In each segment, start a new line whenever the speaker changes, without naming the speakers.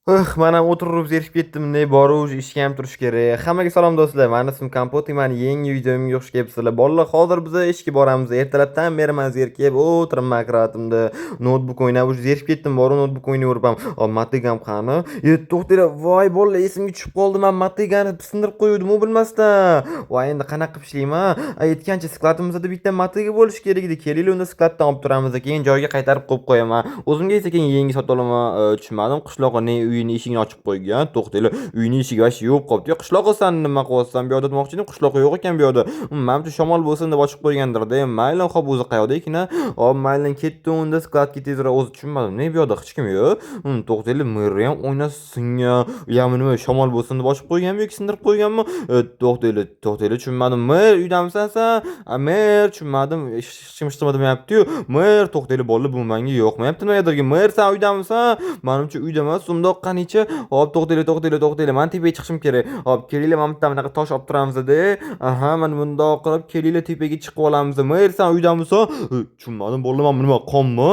Mana o'tirib zerikib ketdim. Ne bor ishga ham turish kerak. Hammaga salom do'stlar. Mani ismim Kompot. Mani yangi videomga xush kelibsizlar. Bolalar, hozir biz ishga boramiz. Ertalabdan beri men zerikib o'tiribman kiratimda. Notebook o'ynab zerikib ketdim. Bor notebook o'ynayveribman. Matigam qani? To'xtanglar. Voy bolalar, esimga tushib qoldi. Men matigani sindirib qo'ydim, u bilmasdan. Voy endi qanaqa qilib ishlayman? Aytgancha sklatimizda bitta matiga bo'lish kerak edi. Keling, unda sklatdan olib turamiz. Keyin joyiga qaytarib qo'yib qo'yaman. O'zimga esa keyin yangi sotib olaman. Tushunmadim. Qishloqqa ne uyini eshigini ochib qo'ygan. To'xtanglar, uyini eshigi vash yopib qolibdi. Qishloqqa san nima qilyapsan? Bu yoqda demoqchi edim, qishloqqa yo'q ekan bu yoqda. Menimcha shamol bo'lsin deb ochib qo'ygandir-da. Mayli, xo'p, o'zi qayoqda ekan? Hop, mayli, ketdi unda sklatga tezroq. O'zi tushunmadim. Ne bu yoqda hech kim yo'q. To'xtanglar, miri ham o'ynasinga. Yami nima shamol bo'lsin deb ochib qo'yganmi yoki sindirib qo'yganmi? To'xtanglar, tushunmadim. Mir, uydamisan san? Mer, tushunmadim. Hech kim demayapti-yu. Mer, to'xtanglar, bolalar, bu menga yoqmayapti nimadirga. Mer, san uydamisan? Menimcha uyda emas. Undoq qanicha? Hop, to'xtanglar. Men tepaga chiqishim kerak. Hop, kelinglar, mana bitta bunaqa tosh olib turamizda. Aha, mana bundoq qilib kelinglar, tepaga chiqib olamiz. Mer, san uydamisan? Tushunmadim, bolalar, men nima qonmi?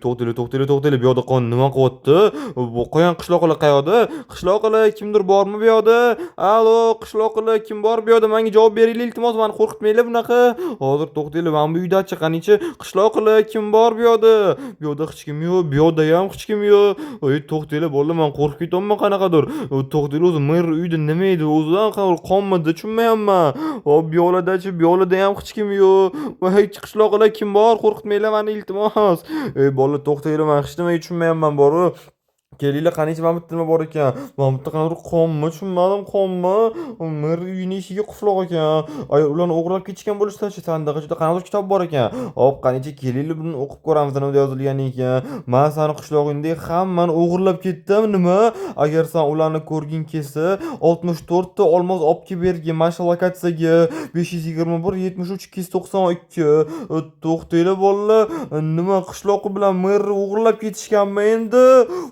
To'xtanglar. Bu yoqda qon nima qilyapti? Bu qo'yan qishloqlar qayoqda? Qishloqlar kimdir bormi bu yoqda? Alo, qishloqlar kim bor bu yoqda? Menga javob beringlar iltimos, meni qo'rqitmanglar bunaqa. Hozir to'xtanglar, men bu uyda chiqqanicha qishloqlar kim bor bu yoqda? Bu yoqda hech kim yo'q, bu yoqda ham hech kim yo'q. To'xtanglar bolalar, men qo'rqib ketyapman qanaqadir. To'xtanglar, o'zi mer uyda nima edi? O'zidan qonmidi, tushunmayapman. Hop, bu yoqlarda-chi, bu yoqlarda ham hech kim yo'q. Voy, qishloqlar kim bor? Qo'rqitmanglar meni iltimos. Bolalar, to'xtanglar, men hech nimaga tushunmayapman boru. Kelinglar, qanicha mana bitta nima bor ekan. Mana bitta qanaqa qonmi, tushunmadim, qonmi? Mir uyini eshigiga qufloq ekan. Ularni o'g'irlab ketishgan bo'lishsa-chi, sandiqda juda qanaqa kitob bor ekan. Hop, qanicha kelinglar, buni o'qib ko'ramiz nima yozilgan ekan. Men seni qishlog'ingdek hammani o'g'irlab ketdim, nima? Agar sen ularni ko'rging kelsa, 64 ta olmos olib kelib bergin mana lokatsiyaga. 521 73 292. To'xtanglar bolalar, nima qishloqi bilan merni o'g'irlab ketishganmi endi?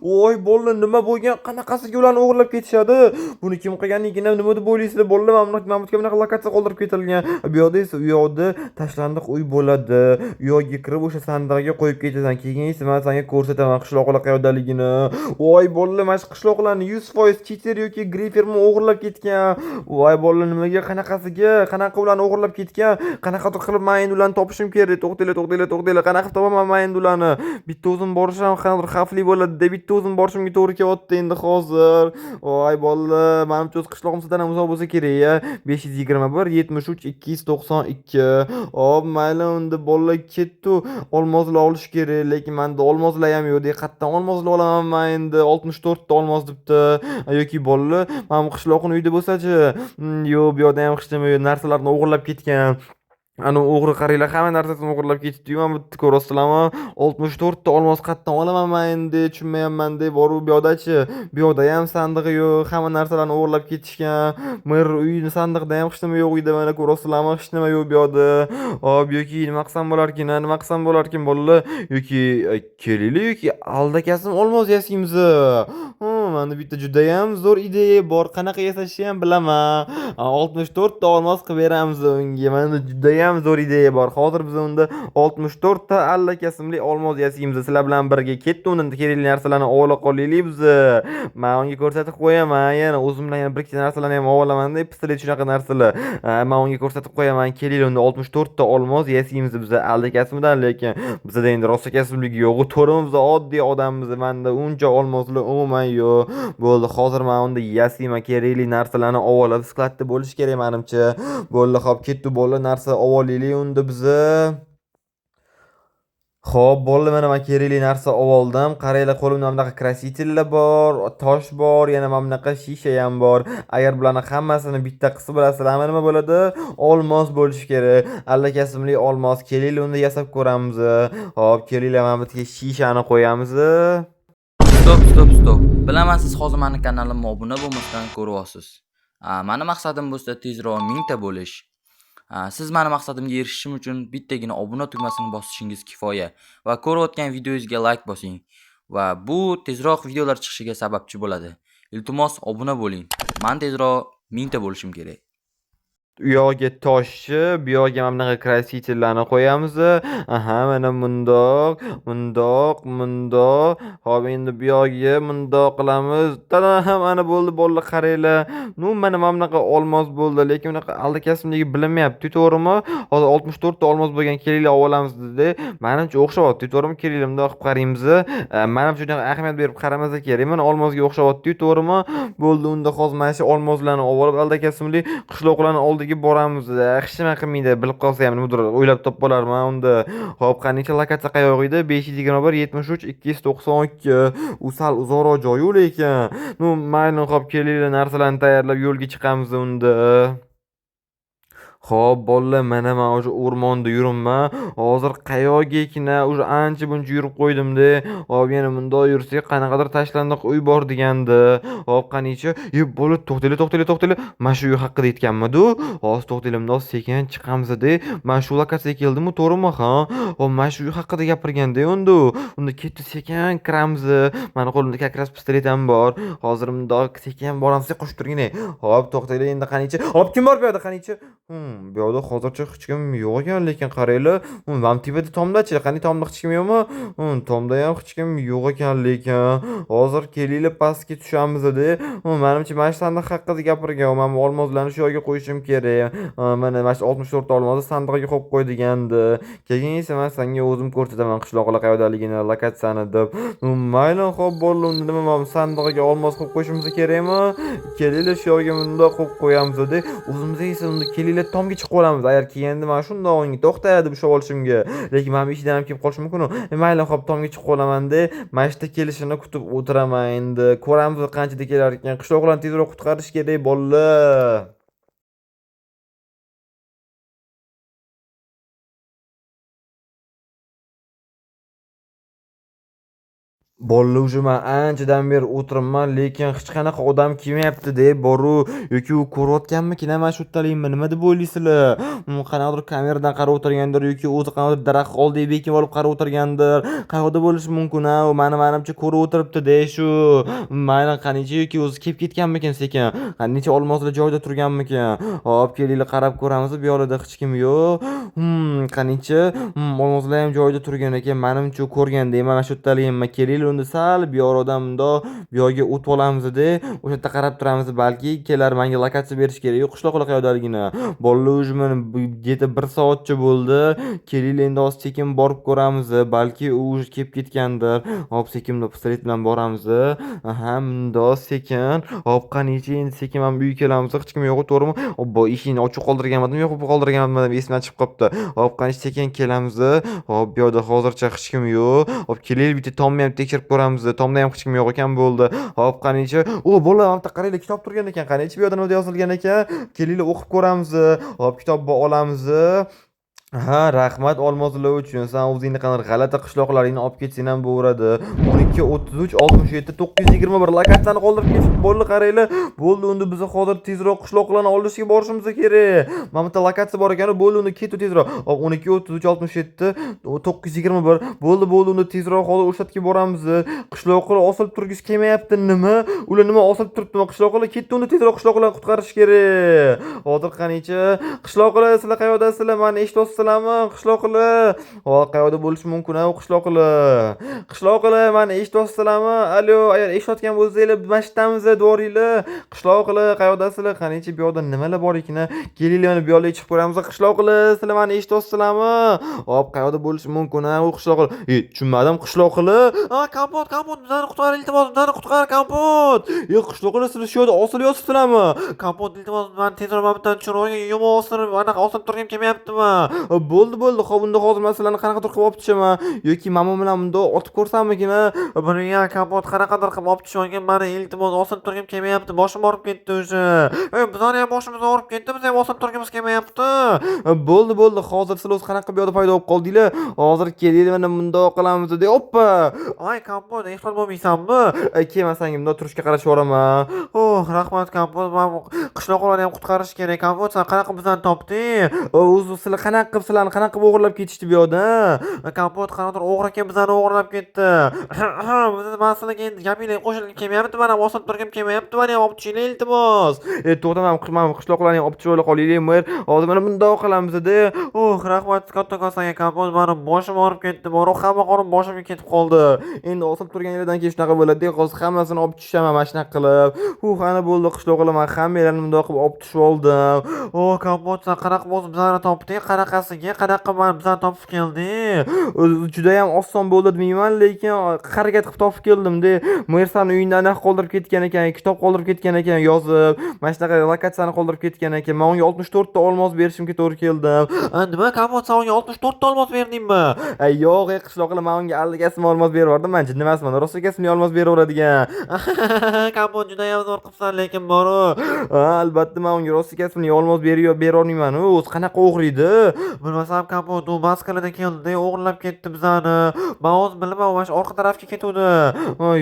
Voy bolalar, nima bo'lgan? Qanaqasiga ularni o'g'irlab ketishadi? Buni kim qilganligini nima deb o'ylaysizlar bolalar? Mana bunaqa lokatsiya qoldirib ketilgan. Bu yoqda esa u yoqda tashlandiq uy bo'ladi. U yoqqa kirib o'sha sandiqga qo'yib ketasan. Keyin esa men senga ko'rsataman qishloqlar qayoqdaligini. Voy bolalar, mana shu qishloqlarni 100% cheater yoki grifermi o'g'irlab ketgan. Voy bolalar, nimaga, qanaqasiga, qanaqa ularni o'g'irlab ketgan? Qanaqadir qilib men endi ularni topishim kerak. To'xtanglar. Qanaqa topaman men endi ularni? Bitta o'zim borishim qanaqadir xavfli bo'ladi-da. Bitta o'zim borishimga to'g'ri kelyapti endi hozir. Voy bolalar, menimcha o'z qishlog'imizdan ham uzoq bo'lsa kerak-ya. 521 73 292. Hop, mayli, unda bolalar ketdi. Olmoslar olish kerak, lekin menda olmoslar ham yo'q. Qayerdan olmoslar olaman men endi? 64 ta olmos debdi. Yoki bolalar, mana bu qishloqning uyida bo'lsa-chi? Yo'q, bu yoqda ham hech nima yo'q. Narsalarni o'g'irlab ketgan. Ana o'g'ri qaranglar, hamma narsasini o'g'irlab ketibdi-yu. Mana bu yerda ko'ryapsizlarmi? 64 ta olmos qayerdan olaman men endi? Tushunmayapman-da. Boru bu yoqda-chi? Bu yoqda ham sandig'i yo'q. Hamma narsalarni o'g'irlab ketishgan. Mer uyini sandiqda ham hech nima yo'q uyda. Mana ko'ryapsizlarmi? Hech nima yo'q bu yoqda. Hop, yoki nima qilsam bo'larkin? Nima qilsam bo'larkin bolalar? Yoki kelinglar, yoki aldakasim olmos yasaymiz. Mana bitta judayam zo'r ideya bor. Qanaqa yasashni ham bilaman. 64 ta olmos qilib beramiz unga. Mana judayam zo'r ideya bor. Hozir biz unda 64 ta allakasimli olmos yasaymiz. Sizlar bilan birga ketdi undan kerakli narsalarni olib qolaylik biz. Men unga ko'rsatib qo'yaman. Yana o'zim bilan yana bir ikkita narsalarni ham olaman-da, pistolet shunaqa narsalar. Men unga ko'rsatib qo'yaman. Kelinglar, unda 64 ta olmos yasaymiz biz allakasimdan, lekin bizda endi rostakasimligi yo'q. To'rimiz oddiy odammiz. Menda uncha olmoslar umuman yo'q. Bo'ldi, hozir men unda yasayman. Kerakli narsalarni olib skladda bo'lish kerak menimcha. Bo'ldi, hop, ketdi bolalar, narsa olaylik unda biza. Xo'p, bo'ldi, mana men kerakli narsa oldim. Qaranglar, qo'limda bunaqa krasitellar bor, tosh bor, yana mana bunaqa shisha ham bor. Agar bularni hammasini bitta qilsa bilasizlarmi nima bo'ladi? Olmos bo'lishi kerak. Allakasimli olmos. Kelinglar, unda yasab ko'ramiz. Xo'p, kelinglar, mana bu yerga shishani qo'yamiz.
Stop. Bilaman, siz hozir meni kanalimga obuna bo'lmasdan ko'ryapsiz. Meni maqsadim bo'lsa tezroq 1000 ta bo'lish. Siz meni maqsadimga erishishim uchun bittagina obuna tugmasini bosishingiz kifoya va ko'rayotgan videoyingizga like bosing va bu tezroq videolar chiqishiga sababchi bo'ladi. Iltimos obuna bo'ling. Men tezroq 1000 ta bo'lishim kerak.
u yog'iga toshni, bu yog'iga mana bunaqa krasителlarni qo'yamiz. Aha, mana mundoq, mundoq, mundoq. Hop, endi bu yog'iga mundoq qilamiz. Tadam! Mana bo'ldi, qaranglar. Nu, mana bunaqa olmos bo'ldi, lekin bunaqa aldakasimligi bilinmayapti, to'g'rimi? Hozir 64 ta olmos bo'lgan, kelinglar olamiz dedi. Menimcha o'xshabotdi, to'g'rimi? Kelinglar bundoq qilib qaraymiz. Menimcha unaqa ahamiyat berib qaramasa kerak. Mana olmosga o'xshabotdi, to'g'rimi? Bo'ldi, unda hozir mana shu olmoslarni olib aldakasimli qishloqlarni oldiga boramiz. Hech nima qilmaydi, bilib qolsa ham nimadir o'ylab topib qolarman unda. Hop, qancha lokatsiya qayoq edi? 521 73 292. U sal uzoqroq joy-ku lekin. Nu, mayli, hop, kelinglar narsalarni tayyorlab yo'lga chiqamiz unda. Xo'p, bolalar, mana men o'sha o'rmonda yuribman. Hozir qayoqgakina o'sha ancha-buncha yurib qo'ydim-da. Hop, yana bundoq yursak qanaqadir tashlandiq uy bor degandi. Hop, qanicha? Bola, to'xtanglar. Mana shu uy haqida aytganmidi? Hozir to'xtanglar, bundoq sekin chiqamiz-da. Mana shu lokatsiyaga keldim-ku, to'g'rimi? Ha? Hop, mana shu uy haqida gapirganda unda. Unda ketdi sekin kiramiz. Mani qo'limda как раз pistolet ham bor. Hozir bundoq sekin boramiz, qo'shib turgin. Hop, to'xtanglar endi qanicha? Hop, kim bor bu yerda qanicha? Bu yoqda hozircha hech kim yo'q ekan, lekin qaranglar, mana tepada tomdachi, qani tomda hech kim yo'qmi? Tomda ham hech kim yo'q ekan, lekin hozir kelinglar pastga tushamiz-da. Menimcha mana shu sandiq haqida gapirgan, men olmoslarni shu yerga qo'yishim kerak. Mana shu 64 ta olmosni sandiqqa qo'yib qo'y degandi. Keyin esa men senga o'zim ko'rsataman qishloqlar qayerdaligini, lokatsiyani deb. Mayli, xo'p, bo'ldi, unda nima sandiqqa olmos qo'yib qo'yishimiz kerakmi? Kelinglar shu yerga bundoq qo'yib qo'yamiz-da. O'zimiz esa unda kelinglar tomga chiqib olamiz. Agar kelganda mana shundoq o'ngga to'xta deb ushlab olishimga, lekin men ishdan ham kelib qolishi mumkin-ku. Mayli, xo'p, tomga chiqib olaman-da. Mana shu kelishini kutib o'tiraman endi. Ko'ramiz qanchada kelar ekan. Qishloqlarni tezroq qutqarish kerak, bolalar. Bolalar, уже men anchadan beri o'tiribman, lekin hech qanaqa odam kelmayapti-da, boru yoki u ko'rayotganmikin, mana shu yerdalikmi, nima deb o'ylaysizlar? Qanaqadir kameradan qarab o'tirgandir yoki o'zi qanaqadir daraxt oldiga bekib olib qarab o'tirgandir. Qayoqda bo'lishi mumkin-a? U menimcha ko'rib o'tiribdi-da shu. Mayli, qanicha yoki o'zi kelib ketganmikin sekin. Qanicha olmoslar joyida turganmikin. Hop, kelinglar qarab ko'ramiz, bu yoqda hech kim yo'q. Qanicha? Olmoslar ham joyida turgan ekan. Menimcha ko'rganda mana shu yerdalikmi? Kelinglar unda sal bu yoqdan bundoq bu yoqqa o'tib olamiz-da. O'sha yerda qarab turamiz, balki kelar menga lokatsiya berish kerak. Yo'q, qishloqlar qayerdaligini. Bolalar, уже mana где-то 1 soatcha bo'ldi. Kelinglar endi hozir sekin borib ko'ramiz, balki u уже kelib ketgandir. Hop, sekin pistolet bilan boramiz. Aha, bundoq sekin. Hop, qanicha endi sekin men bu uyga kelamiz. Hech kim yo'q, to'g'rimi? Obbo, eshikni ochiq qoldirganmidim, yo'q, qoldirganmidim, esimdan chiqib qopti. Hop, qanicha sekin kelamiz. Hop, bu yerda hozircha hech kim yo'q. Hop, kelinglar bitta tomni ham tekshirib ko'ramiz. Tomda ham hech kim yo'q ekan, bo'ldi. Hop, qanicha? Bolalar, mana qaranglar, kitob turgan ekan. Qanicha bu yerda nima yozilgan ekan? Kelinglar o'qib ko'ramiz. Hop, kitobni olamiz. Ha, rahmat olmoslar uchun. Sen o'zingni qanday g'alati qishloqlaringni olib ketsang ham bo'lardi. 12 33 67 921 lokatsiyani qoldirib ketib bo'ldi, qaranglar. Bo'ldi, unda biz hozir tezroq qishloqlarni olishga borishimiz kerak. Mana bu lokatsiya bor ekan, bo'ldi, unda ketib tezroq. Hop, 12 33 67 921 bo'ldi, unda tezroq hozir o'sha yerga boramiz. Qishloqlar osilib turgisi kelmayapti, nima? Ular nima osilib turibdi? Qishloqlar ketdi, unda tezroq qishloqlarni qutqarish kerak. Hozir qanicha? Qishloqlar, sizlar qayerdasizlar? Meni eshityapsizlar? Qishloqlar. Hop, qayerda bo'lishi mumkin-a qishloqlar? Qishloqlar, meni eshityapsizlarmi? Alo, agar eshitayotgan bo'lsanglar, mashtamiz, do'ringlar. Qishloqlar, qayerdasizlar? Qanicha bu yoqda nimalar bor ekan? Kelinglar, mana bu yoqqa chiqib ko'ramiz. Qishloqlar, sizlar meni eshityapsizlarmi? Hop, qayerda bo'lishi mumkin-a qishloqlar? Tushunmadim, qishloqlar. Kompot, bizani qutqar, iltimos, bizani qutqar, kompot. Qishloqlar, sizlar shu yerda osilib yotibsizlarmi? Kompot, iltimos, meni tezroq bilan tushirib, yomon osilib, anaqa osilib turgim kelmayaptimi? Bo'ldi. Xo'p, unda hozir masalani qanaqadir qilib olib tushaman yoki mamam bilan bunda otib ko'rsammikin? Buni ya kompot qanaqadir qilib olib tushmagan, meni iltimos osilib turgim kelmayapti. Boshim og'rib ketdi o'sha. Bizani ham boshimiz og'rib ketdi, biz ham osilib turgimiz kelmayapti. Bo'ldi. Hozir sizlar o'z qanaqa bu yoqda paydo bo'lib qoldinglar? Hozir kelinglar, mana bundoq qilamiz deb. Oppa! Ay, kompot, ehtiyot bo'lmaysanmi? Kelmasang bunda turishga qarashib yuboraman. Rahmat kompot, men qishloqlarni ham qutqarish kerak. Kompot, sen qanaqa bizani topding? O'zi sizlar qanaqa qilib sizlarni qanaqa qilib o'g'irlab ketishdi bu yoqda? Kompot, qanaqadir o'g'ri ekan bizani o'g'irlab ketdi. Men sizlarga endi gapinglarga qo'shilgim kelmayapti, mana bosib turgim kelmayapti, mana ham olib tushinglar iltimos. To'xta, men qishloqlarni ham olib tushib qolinglar, mer. Hozir mana bundoq qilamiz-da. Rahmat kattakon senga Kompot, meni boshim og'rib ketdi, hamma qorim boshimga ketib qoldi. Endi osib turgan yerdan keyin shunaqa bo'ladi, hozir hammasini olib tushaman mana shunaqa qilib. Qani bo'ldi qishloqlar, men hammalarni bundoq qilib olib tushib oldim. Kompot, sen qanaqa bo'lsa bizlarni topding? Qanaqasiga? Qanaqa bizlarni topib kelding? Juda ham oson bo'ldi deyman, lekin harakat qilib topib keldim-da. Mersani uyingda aniq qoldirib ketgan ekan, kitob qoldirib ketgan ekan yozib. Mana shunaqa lokatsiyani qoldirib ketgan ekan. Men unga 64 ta olmos berishimga to'g'ri keldi. Nima Kompot, sen unga 64 ta olmos berdingmi? Yo'q, qishloqlar, men unga 50 gasmi olmos berib yubordim. Men jiddiy emasman. Rosa gasmi olmos beraveradigan. Kompot, juda ham zo'r qilibsan, lekin boru. Albatta men unga rosa gasmi olmos berolmayman. O'zi qanaqa o'g'riydi? Bilmasam Kompot, u maskalada keldi, o'g'irlab ketdi bizani. Men o'zim bilmaman, mana shu orqa tarafga ketuvdi.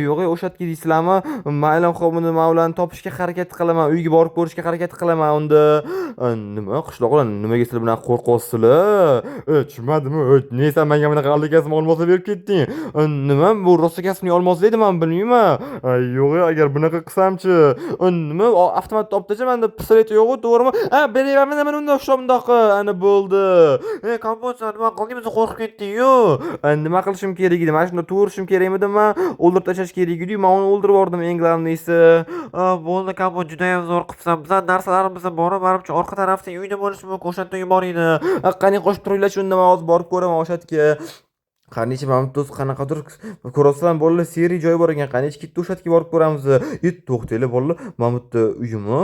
Yo'q, o'sha yerga deysizlarmi? Mayli, xo'p, buni men ularni topishga harakat qilaman, uyga borib ko'rishga harakat qilaman unda. Nima qishloqlar, nimaga sizlar bilan qo'rqasizlar? Tushunmadimmi? Nesa menga bunaqa aldagasmi olmoslar berib ketding? Nima bu rosa gasmi olmos deydi, men bilmayman. Yo'q, agar bunaqa qilsamchi, nima avtomat topdacha, menda pistolet yo'q-ku, to'g'rimi? Beraverman, men unda o'sha bundoq ana bo'ldi. Kompot, sen nima qilding? Bizni qo'rqib ketding-yu. Nima qilishim kerak edi? Mana shunda turishim kerakmidi? Men o'ldirib tashlash kerak edi, men uni o'ldirib yubordim eng g'alnisi. Bo'ldi Kompot, juda ham zo'r qilibsan. Bizlar narsalarimizni borib orqa tarafda uyda bo'lishi mumkin, o'sha yerga yuboringlar. Qani qo'shib turinglar, shunda men hozir borib ko'raman o'sha yerga. Qanicha Mamut do'st, qanaqadir ko'rasizlar bolalar, seri joy bor ekan. Qanicha ketdi o'sha yerga borib ko'ramiz. To'xtanglar bolalar, Mamutni uyimi?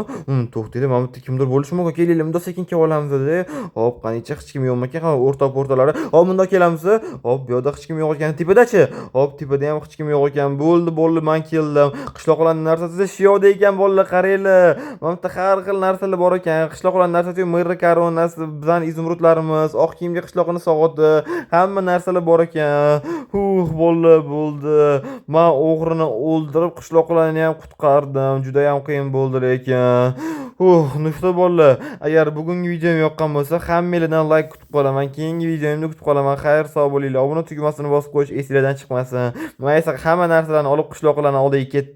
To'xtanglar, Mamutda kimdir bo'lishi mumkin. Kelaylik, bunda sekin kelib olamiz-da. Hop, qanicha hech kim yo'q ekan, o'rtalari. Hop, bunda kelamiz. Hop, bu yerda hech kim yo'q ekan. Tepada-chi? Hop, tepada ham hech kim yo'q ekan. Bo'ldi, men keldim. Qishloqlarning narsasi shu yoqda ekan bolalar, qaranglar. Mamutda har xil narsalar bor ekan. Qishloqlarning narsasi mirri koronasi, bizning izumrudlarimiz, oq kiyimga qishloqni sog'oti, hamma narsalar bor ekan. Bo'ldi. Men o'g'rini o'ldirib, qishloqlarni ham qutqardim. Juda ham qiyin bo'ldi lekin. Nuqta bolalar. Agar bugungi videom yoqqan bo'lsa, hammangizdan like kutib qolaman. Keyingi videomda kutib qolaman. Xayr, sog' bo'linglar. Obuna tugmasini bosib qo'yish esingizdan chiqmasin. Men esa hamma narsalarni olib qishloqlarning oldiga ketdim.